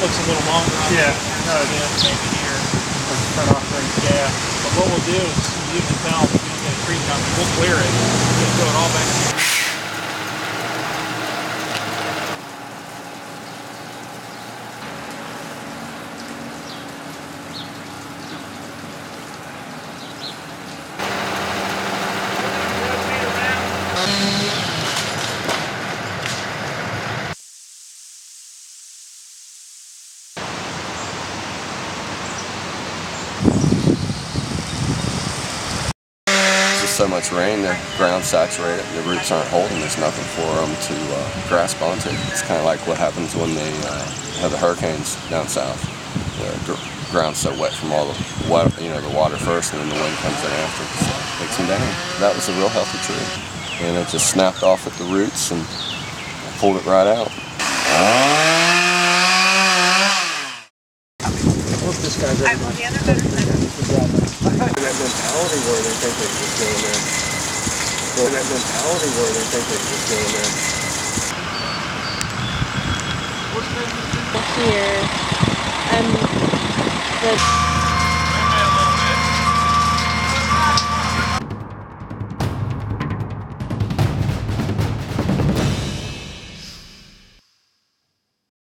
looks a little longer on Yeah, no, maybe here. Cut off right. Yeah. But what we'll do is you can tell if you don't get a tree coming, we'll clear it. Just throw it all back. So much rain, the ground's saturated, the roots aren't holding, there's nothing for them to grasp onto. It's kind of like what happens when they have the hurricanes down south. The ground's so wet from all the water, the water first, and then the wind comes in after, so it takes them down. That was a real healthy tree, and it just snapped off at the roots and pulled it right out. Look, this guy's I will the other better. That mentality where they think they just go in there. That mentality where they think they just go in there.